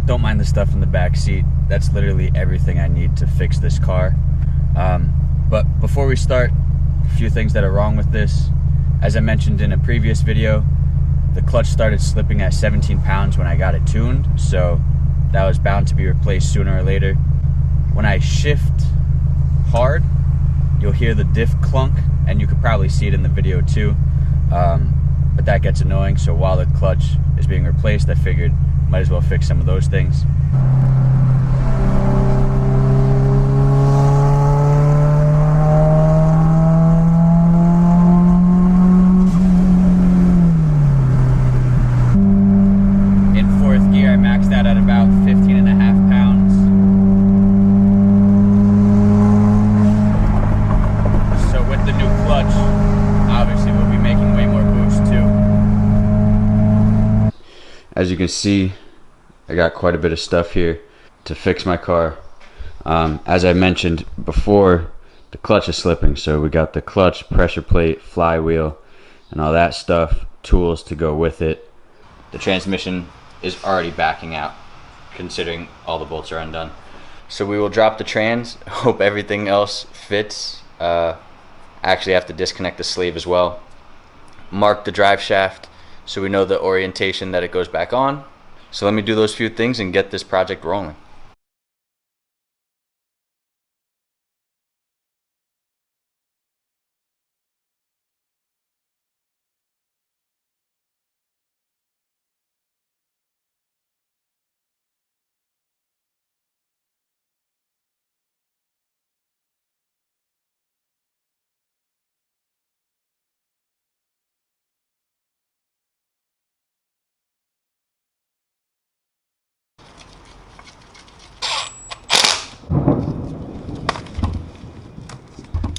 Don't mind the stuff in the back seat. That's literally everything I need to fix this car. But before we start, a few things that are wrong with this. As I mentioned in a previous video, the clutch started slipping at 17 pounds when I got it tuned, so that was bound to be replaced sooner or later. When I shift hard, you'll hear the diff clunk, and you could probably see it in the video too. But that gets annoying, so while the clutch is being replaced, I figured might as well fix some of those things. In fourth gear, I maxed out at about 15.5 pounds. So with the new clutch, obviously we'll be making way more boost too. As you can see, I got quite a bit of stuff here to fix my car. As I mentioned before, the clutch is slipping, so we got the clutch, pressure plate, flywheel, and all that stuff, tools to go with it. The transmission is already backing out, considering all the bolts are undone. So we will drop the trans, hope everything else fits. I actually have to disconnect the sleeve as well. Mark the drive shaft so we know the orientation that it goes back on. So let me do those few things and get this project rolling.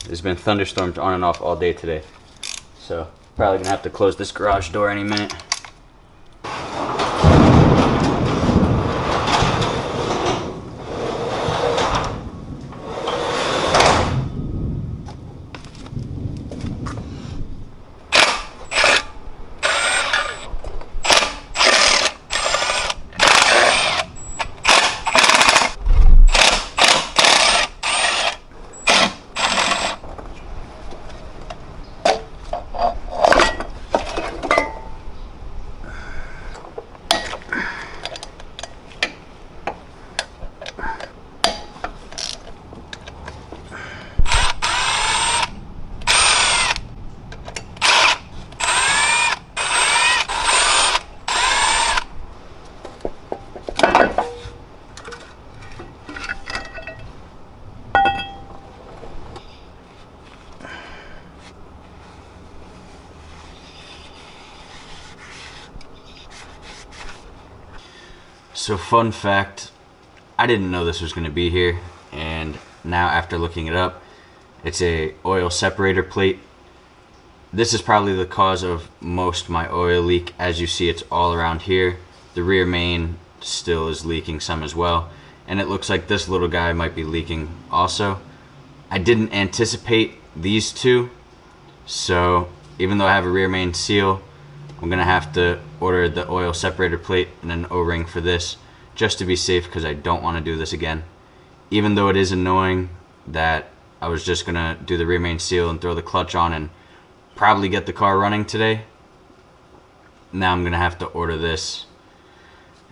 There's been thunderstorms on and off all day today, so probably gonna have to close this garage door any minute. So fun fact, I didn't know this was going to be here, and now after looking it up, it's a oil separator plate. This is probably the cause of most my oil leak. As you see, it's all around here. The rear main still is leaking some as well, and it looks like this little guy might be leaking also. I didn't anticipate these two, so even though I have a rear main seal, I'm gonna have to order the oil separator plate and an O-ring for this, just to be safe, because I don't want to do this again. Even though it is annoying that I was just gonna do the rear main seal and throw the clutch on and probably get the car running today, now I'm gonna have to order this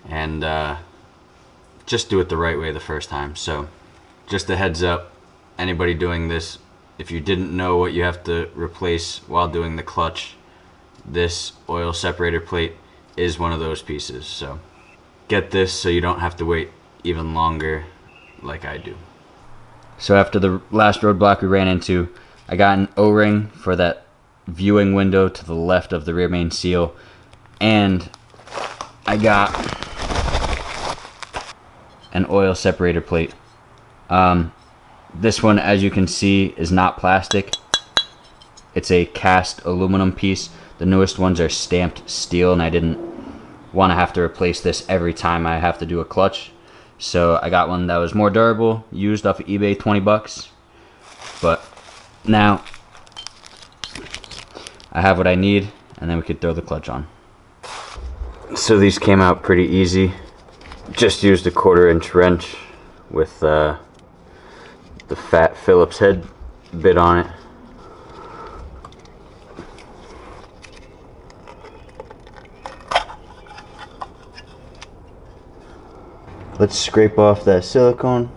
and just do it the right way the first time. So just a heads up, anybody doing this, if you didn't know what you have to replace while doing the clutch, this oil separator plate is one of those pieces. So get this so you don't have to wait even longer like I do. So after the last roadblock we ran into, I got an O-ring for that viewing window to the left of the rear main seal, and I got an oil separator plate. This one, as you can see, is not plastic. It's a cast aluminum piece. The newest ones are stamped steel, and I didn't want to have to replace this every time I have to do a clutch. So I got one that was more durable, used off of eBay, 20 bucks. But now I have what I need, and then we could throw the clutch on. So these came out pretty easy. Just used a 1/4-inch wrench with the fat Phillips head bit on it. Let's scrape off that silicone.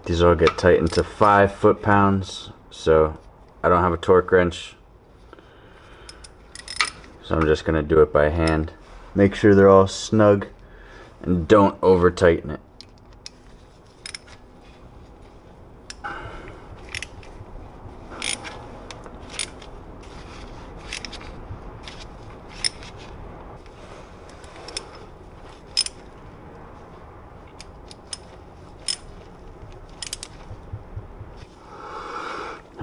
These all get tightened to 5 foot-pounds, so I don't have a torque wrench, so I'm just gonna do it by hand. Make sure they're all snug and don't over tighten it.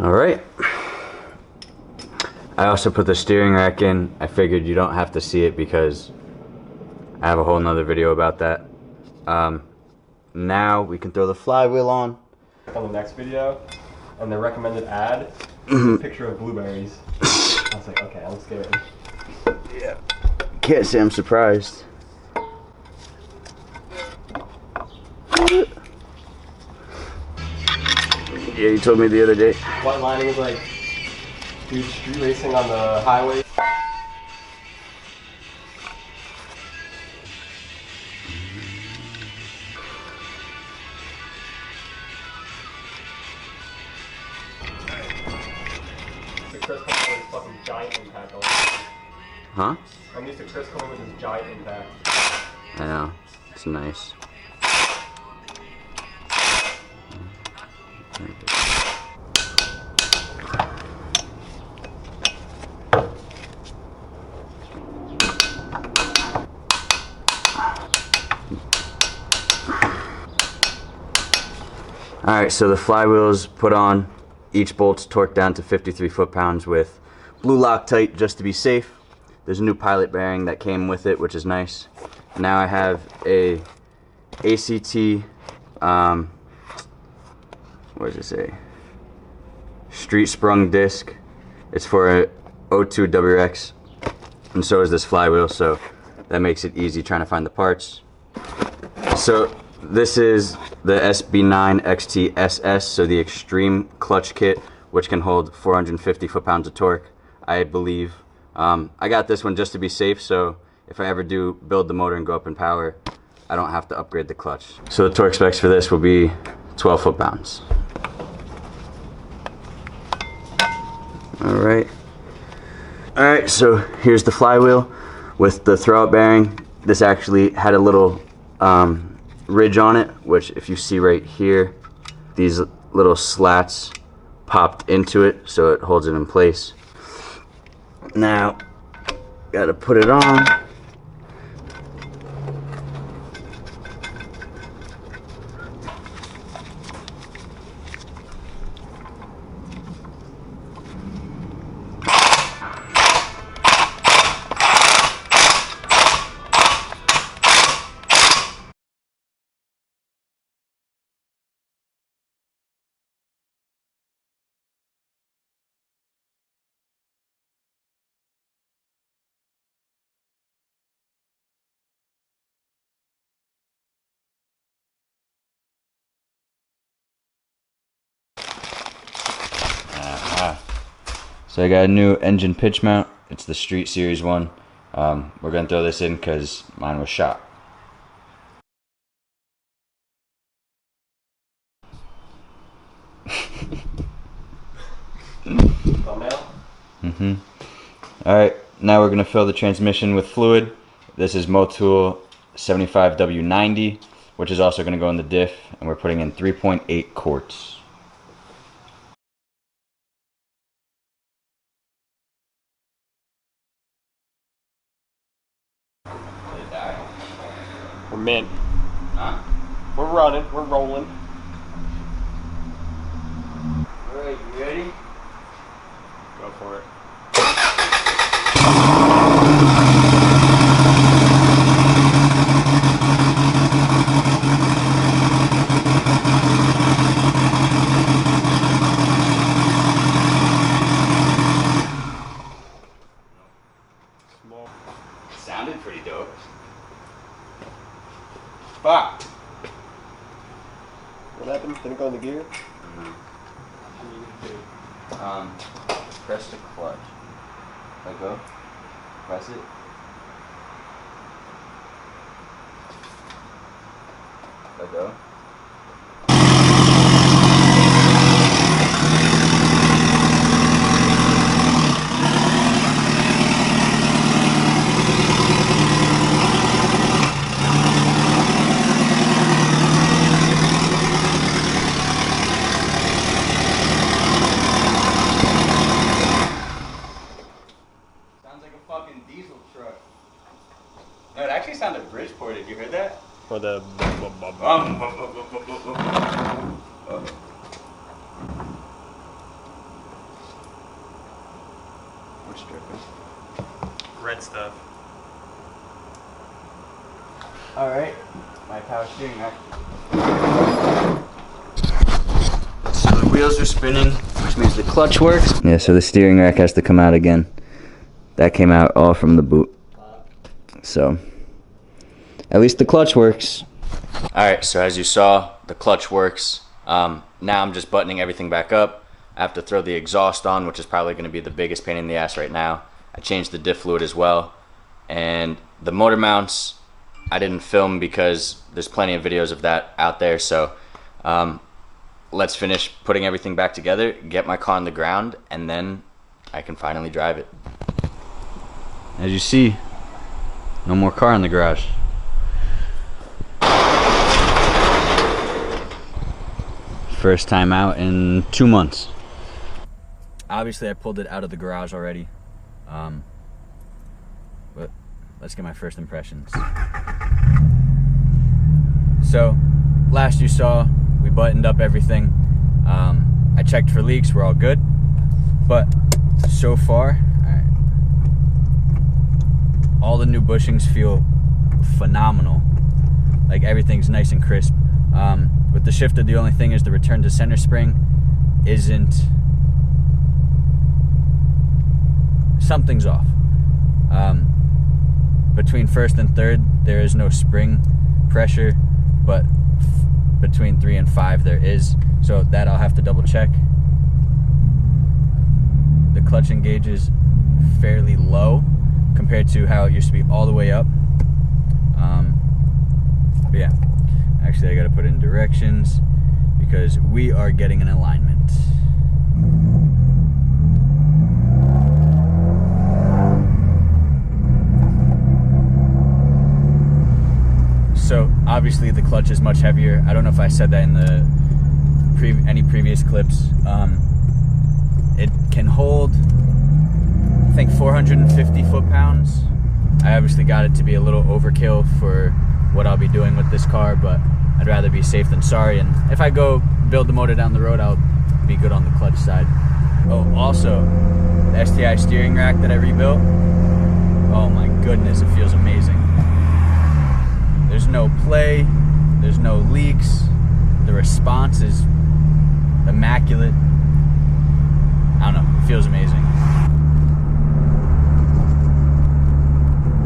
Alright, I also put the steering rack in. I figured you don't have to see it because I have a whole nother video about that. Now we can throw the flywheel on. On the next video, and the recommended ad is a picture of blueberries. I was like, okay, I'm scared. Yeah, can't say I'm surprised. Yeah, you told me the other day. White lining is like, dude, street racing on the highway. Chris coming with his fucking giant impact on it. Huh? I'm used to Chris coming with his giant impact. I know, it's nice. Alright, so the flywheel's put on. Each bolt's torqued down to 53 foot-pounds with blue Loctite just to be safe. There's a new pilot bearing that came with it, which is nice. Now I have a ACT, what does it say? Street sprung disc. It's for a 02 WRX, and so is this flywheel, so that makes it easy trying to find the parts. So this is the SB9 XT SS, so the extreme clutch kit, which can hold 450 foot-pounds of torque, I believe. I got this one just to be safe, so if I ever do build the motor and go up in power, I don't have to upgrade the clutch. So the torque specs for this will be 12 foot-pounds. Alright, so here's the flywheel with the throwout bearing. This actually had a little ridge on it, which if you see right here, these little slats popped into it, so it holds it in place. Now, gotta put it on. So I got a new engine pitch mount. It's the Street Series one. We're gonna throw this in because mine was shot. Alright, now we're gonna fill the transmission with fluid. This is Motul 75W90, which is also gonna go in the diff, and we're putting in 3.8 quarts. We're mint. Huh? We're running. We're rolling. Alright, you ready? Go for it. Sounded pretty dope. Fuck! What happened? Didn't it go in the gear? Press the clutch. Let go. Press it. Let go. Diesel truck. No, it actually sounded Bridgeported. You heard that? For the. Which dripping? Red stuff. Alright, my power steering rack. So the wheels are spinning, which means the clutch works. Yeah, so the steering rack has to come out again. That came out all from the boot. So, at least the clutch works. Alright, so as you saw, the clutch works. Now I'm just buttoning everything back up. I have to throw the exhaust on, which is probably going to be the biggest pain in the ass right now. I changed the diff fluid as well. And the motor mounts, I didn't film because there's plenty of videos of that out there. So, let's finish putting everything back together, get my car on the ground, and then I can finally drive it. As you see, no more car in the garage. First time out in 2 months. Obviously I pulled it out of the garage already, but let's get my first impressions. So, last you saw, we We buttoned up everything. I checked for leaks, we're all good. But so far, all the new bushings feel phenomenal. Like everything's nice and crisp. With the shifter, the only thing is the return to center spring isn't, something's off. Between first and third, there is no spring pressure, but between 3 and 5 there is. So that I'll have to double check. The clutch engage is fairly low compared to how it used to be all the way up. But yeah, actually I gotta put in directions because we are getting an alignment. So obviously the clutch is much heavier. I don't know if I said that in the any previous clips. It can hold, I think, 450 foot-pounds. I obviously got it to be a little overkill for what I'll be doing with this car, but I'd rather be safe than sorry. And if I go build the motor down the road, I'll be good on the clutch side. Oh, also, the STI steering rack that I rebuilt, oh my goodness, it feels amazing. There's no play, there's no leaks, the response is immaculate. I don't know, it feels amazing.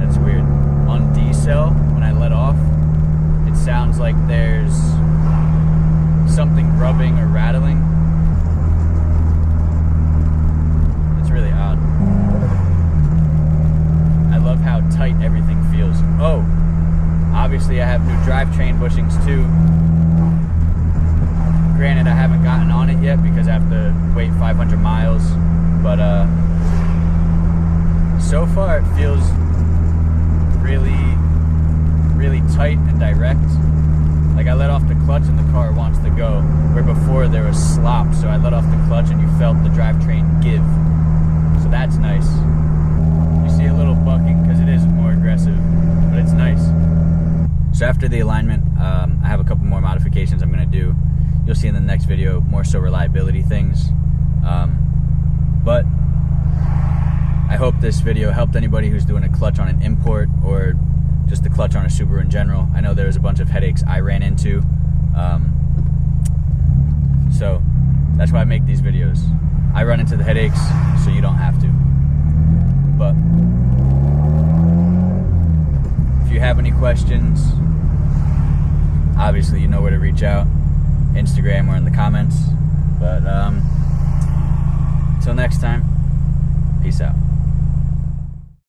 That's weird. On D-cell, when I let off, it sounds like there's something rubbing or rattling. It's really odd. I love how tight everything feels. Oh, obviously I have new drivetrain bushings too. Granted, I haven't gotten on it yet because I have to wait 500 miles, but so far it feels really, really tight and direct. Like I let off the clutch and the car wants to go, where before there was slop, so I let off the clutch and you felt the drivetrain give. So that's nice. You see a little bucking because it is more aggressive, but it's nice. So after the alignment, I have a couple more modifications I'm going to do. You'll see in the next video, more so reliability things. But I hope this video helped anybody who's doing a clutch on an import or just the clutch on a Subaru in general. I know there was a bunch of headaches I ran into. So that's why I make these videos. I run into the headaches so you don't have to. But if you have any questions, obviously you know where to reach out. Instagram or in the comments. But until next time, peace out.